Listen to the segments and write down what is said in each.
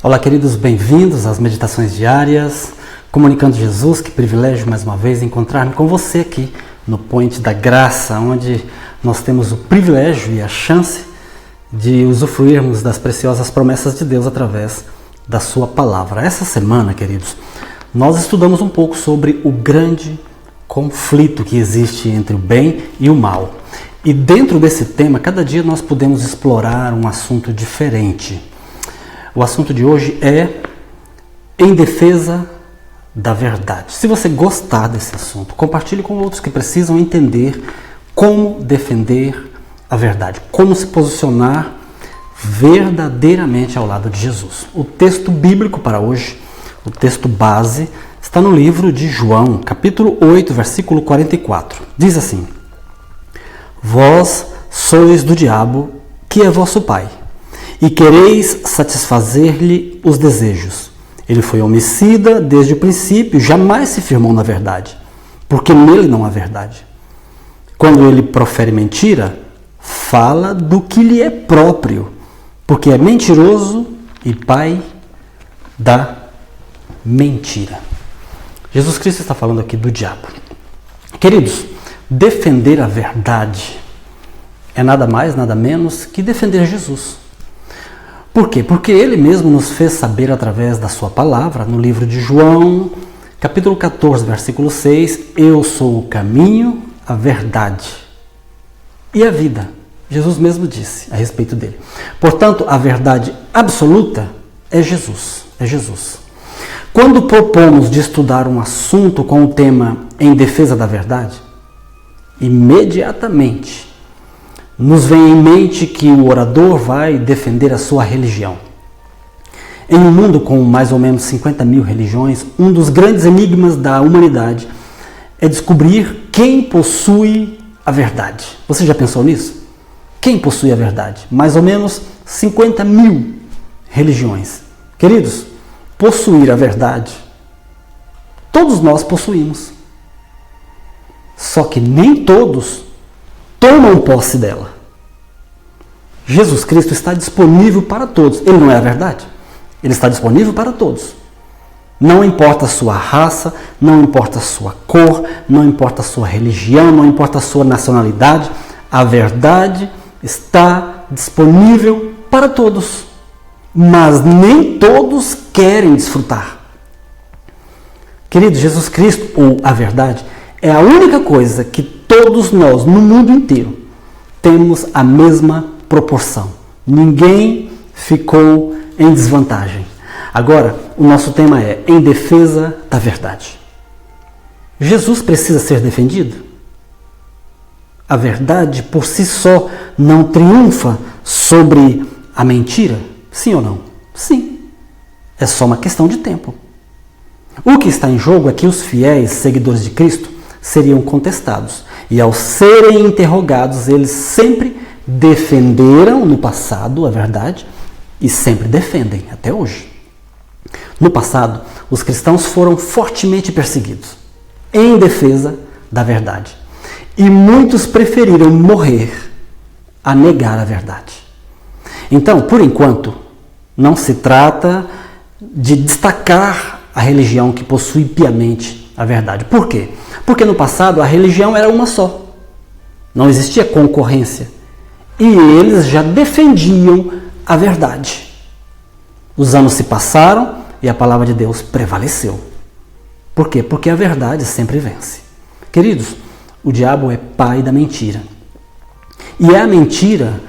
Olá, queridos, bem-vindos às meditações diárias, comunicando Jesus. Que privilégio mais uma vez encontrar-me com você aqui no Point da Graça, onde nós temos o privilégio e a chance de usufruirmos das preciosas promessas de Deus através da sua palavra. Essa semana, queridos, nós estudamos um pouco sobre o grande conflito que existe entre o bem e o mal. E dentro desse tema, cada dia nós podemos explorar um assunto diferente. O assunto de hoje é em defesa da verdade. Se você gostar desse assunto, compartilhe com outros que precisam entender como defender a verdade, como se posicionar verdadeiramente ao lado de Jesus. O texto bíblico para hoje, o texto base, está no livro de João, capítulo 8, versículo 44. Diz assim: Vós sois do diabo, que é vosso pai, e quereis satisfazer-lhe os desejos. Ele foi homicida desde o princípio, jamais se firmou na verdade, porque nele não há verdade. Quando ele profere mentira, fala do que lhe é próprio, porque é mentiroso e pai da mentira. Jesus Cristo está falando aqui do diabo. Queridos, defender a verdade é nada mais, nada menos que defender Jesus. Por quê? Porque ele mesmo nos fez saber através da sua palavra, no livro de João, capítulo 14, versículo 6, eu sou o caminho, a verdade e a vida. Jesus mesmo disse a respeito dele. Portanto, a verdade absoluta é Jesus. É Jesus. Quando propomos de estudar um assunto com o tema em defesa da verdade, imediatamente nos vem em mente que o orador vai defender a sua religião. Em um mundo com mais ou menos 50 mil religiões, um dos grandes enigmas da humanidade é descobrir quem possui a verdade. Você já pensou nisso? Quem possui a verdade? Mais ou menos 50 mil religiões. Queridos, possuir a verdade, todos nós possuímos. Só que nem todos tomam posse dela. Jesus Cristo está disponível para todos. Ele não é a verdade? Ele está disponível para todos. Não importa a sua raça, não importa a sua cor, não importa a sua religião, não importa a sua nacionalidade. A verdade está disponível para todos. Mas nem todos querem desfrutar. Querido, Jesus Cristo, ou a verdade, é a única coisa que todos nós, no mundo inteiro, temos a mesma proporção. Ninguém ficou em desvantagem. Agora, o nosso tema é em defesa da verdade. Jesus precisa ser defendido? A verdade por si só não triunfa sobre a mentira? Sim ou não? Sim. É só uma questão de tempo. O que está em jogo é que os fiéis seguidores de Cristo seriam contestados. E ao serem interrogados, eles sempre defenderam no passado a verdade e sempre defendem até hoje. No passado, os cristãos foram fortemente perseguidos em defesa da verdade. E muitos preferiram morrer a negar a verdade. Então, por enquanto, não se trata de destacar a religião que possui piamente a verdade. Por quê? Porque no passado a religião era uma só. Não existia concorrência. E eles já defendiam a verdade. Os anos se passaram e a palavra de Deus prevaleceu. Por quê? Porque a verdade sempre vence. Queridos, o diabo é pai da mentira. E é a mentira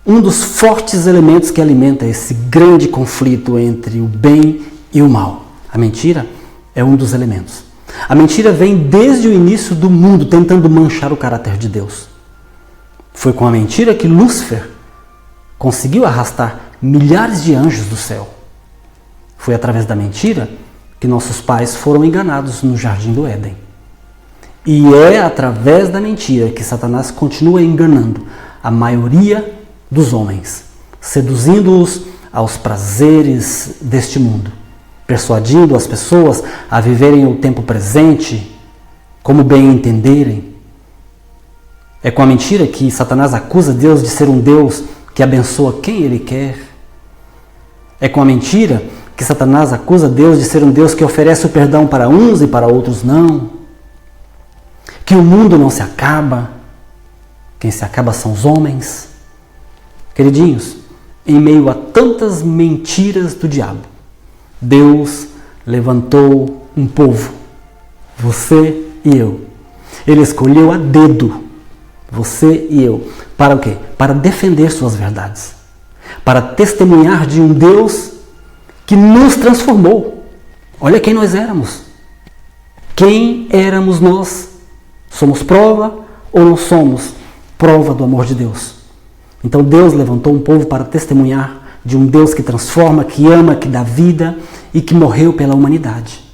um dos fortes elementos que alimenta esse grande conflito entre o bem e o mal. A mentira é um dos elementos. A mentira vem desde o início do mundo tentando manchar o caráter de Deus. Foi com a mentira que Lúcifer conseguiu arrastar milhares de anjos do céu. Foi através da mentira que nossos pais foram enganados no Jardim do Éden. E é através da mentira que Satanás continua enganando a maioria dos homens, seduzindo-os aos prazeres deste mundo, persuadindo as pessoas a viverem o tempo presente como bem entenderem. É com a mentira que Satanás acusa Deus de ser um Deus que abençoa quem Ele quer. É com a mentira que Satanás acusa Deus de ser um Deus que oferece o perdão para uns e para outros não. Que o mundo não se acaba. Quem se acaba são os homens. Queridinhos, em meio a tantas mentiras do diabo, Deus levantou um povo, você e eu. Ele escolheu a dedo, você e eu, para o quê? Para defender suas verdades, para testemunhar de um Deus que nos transformou. Olha quem nós éramos. Quem éramos nós? Somos prova ou não somos prova do amor de Deus? Então Deus levantou um povo para testemunhar de um Deus que transforma, que ama, que dá vida e que morreu pela humanidade.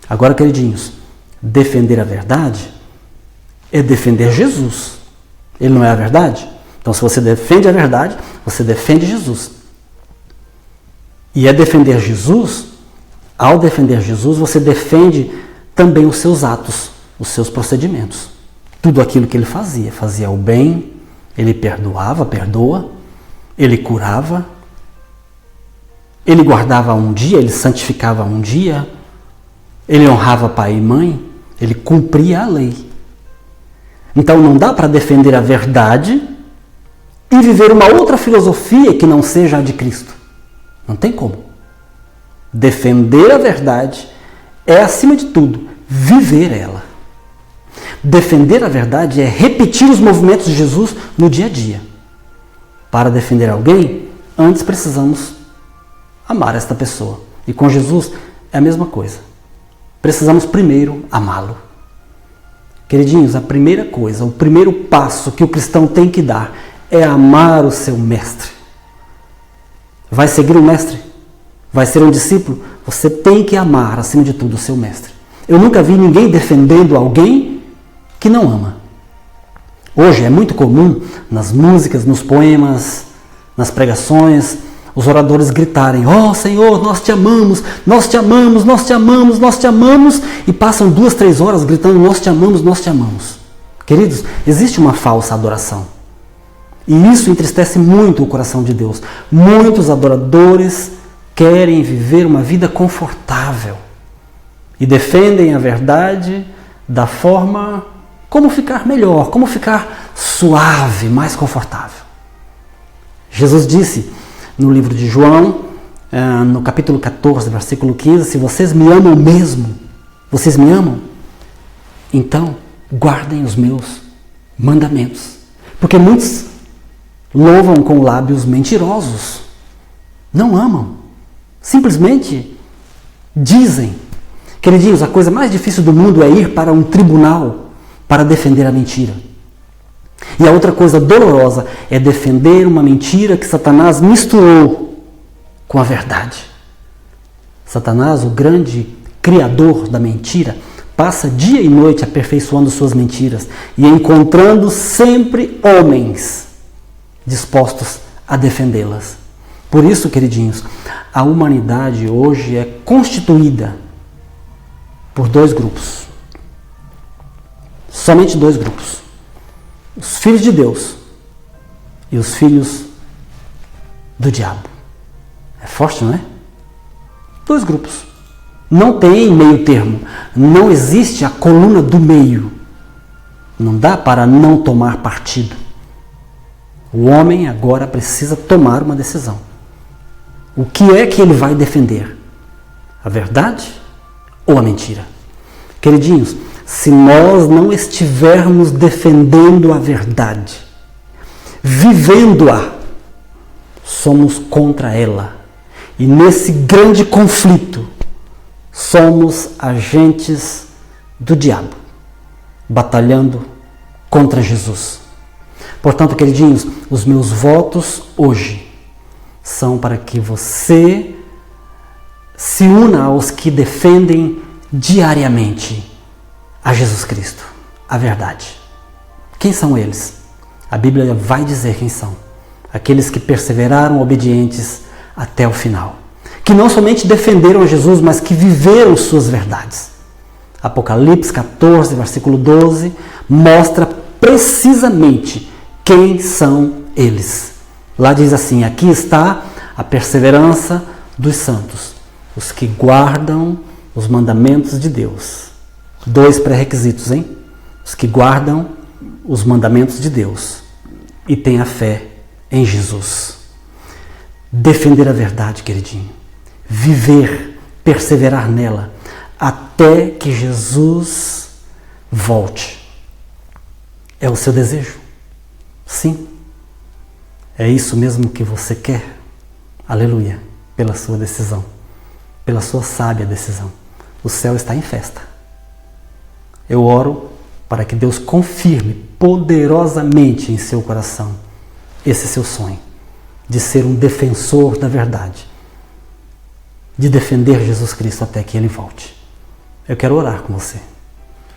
Agora, queridinhos, defender a verdade é defender Jesus. Ele não é a verdade? Então, se você defende a verdade, você defende Jesus. E é defender Jesus, ao defender Jesus, você defende também os seus atos, os seus procedimentos. Tudo aquilo que ele fazia. Fazia o bem, ele perdoava, perdoa, ele curava, ele guardava um dia, ele santificava um dia, ele honrava pai e mãe, ele cumpria a lei. Então não dá para defender a verdade e viver uma outra filosofia que não seja a de Cristo. Não tem como. Defender a verdade é, acima de tudo, viver ela. Defender a verdade é repetir os movimentos de Jesus no dia a dia. Para defender alguém, antes precisamos amar esta pessoa. E com Jesus é a mesma coisa. Precisamos primeiro amá-lo. Queridinhos, a primeira coisa, o primeiro passo que o cristão tem que dar é amar o seu mestre. Vai seguir o mestre? Vai ser um discípulo? Você tem que amar, acima de tudo, o seu mestre. Eu nunca vi ninguém defendendo alguém que não ama. Hoje é muito comum, nas músicas, nos poemas, nas pregações, os oradores gritarem: ó Senhor, nós te amamos, nós te amamos, nós te amamos, nós te amamos, e passam 2, 3 horas gritando: nós te amamos, nós te amamos. Queridos, existe uma falsa adoração. E isso entristece muito o coração de Deus. Muitos adoradores querem viver uma vida confortável e defendem a verdade da forma como ficar melhor, como ficar suave, mais confortável. Jesus disse no livro de João, no capítulo 14, versículo 15, se vocês me amam mesmo, vocês me amam? Então guardem os meus mandamentos. Porque muitos louvam com lábios mentirosos, não amam, simplesmente dizem. Queridinhos, a coisa mais difícil do mundo é ir para um tribunal para defender a mentira. E a outra coisa dolorosa é defender uma mentira que Satanás misturou com a verdade. Satanás, o grande criador da mentira, passa dia e noite aperfeiçoando suas mentiras e encontrando sempre homens dispostos a defendê-las. Por isso, queridinhos, a humanidade hoje é constituída por 2 grupos. Somente 2 grupos. Os filhos de Deus e os filhos do diabo. É forte, não é? 2 grupos. Não tem meio termo. Não existe a coluna do meio. Não dá para não tomar partido. O homem agora precisa tomar uma decisão. O que é que ele vai defender? A verdade ou a mentira? Queridinhos, se nós não estivermos defendendo a verdade, vivendo-a, somos contra ela. E nesse grande conflito, somos agentes do diabo, batalhando contra Jesus. Portanto, queridinhos, os meus votos hoje são para que você se una aos que defendem diariamente a Jesus Cristo, a verdade. Quem são eles? A Bíblia vai dizer quem são. Aqueles que perseveraram obedientes até o final. Que não somente defenderam a Jesus, mas que viveram suas verdades. Apocalipse 14, versículo 12, mostra precisamente quem são eles. Lá diz assim: aqui está a perseverança dos santos, os que guardam os mandamentos de Deus. 2 pré-requisitos, hein? Os que guardam os mandamentos de Deus e têm a fé em Jesus. Defender a verdade, queridinho. Viver, perseverar nela, até que Jesus volte. É o seu desejo? Sim. É isso mesmo que você quer? Aleluia, pela sua decisão, pela sua sábia decisão. O céu está em festa. Eu oro para que Deus confirme poderosamente em seu coração esse seu sonho de ser um defensor da verdade, de defender Jesus Cristo até que Ele volte. Eu quero orar com você.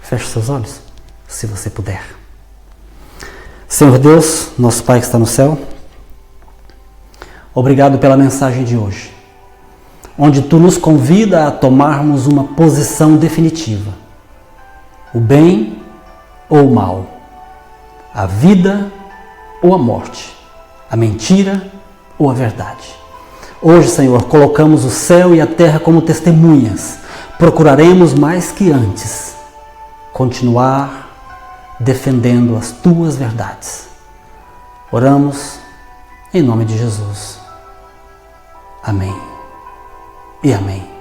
Feche seus olhos, se você puder. Senhor Deus, nosso Pai que está no céu, obrigado pela mensagem de hoje, onde Tu nos convida a tomarmos uma posição definitiva. O bem ou o mal, a vida ou a morte, a mentira ou a verdade. Hoje, Senhor, colocamos o céu e a terra como testemunhas. Procuraremos mais que antes continuar defendendo as Tuas verdades. Oramos em nome de Jesus. Amém e amém.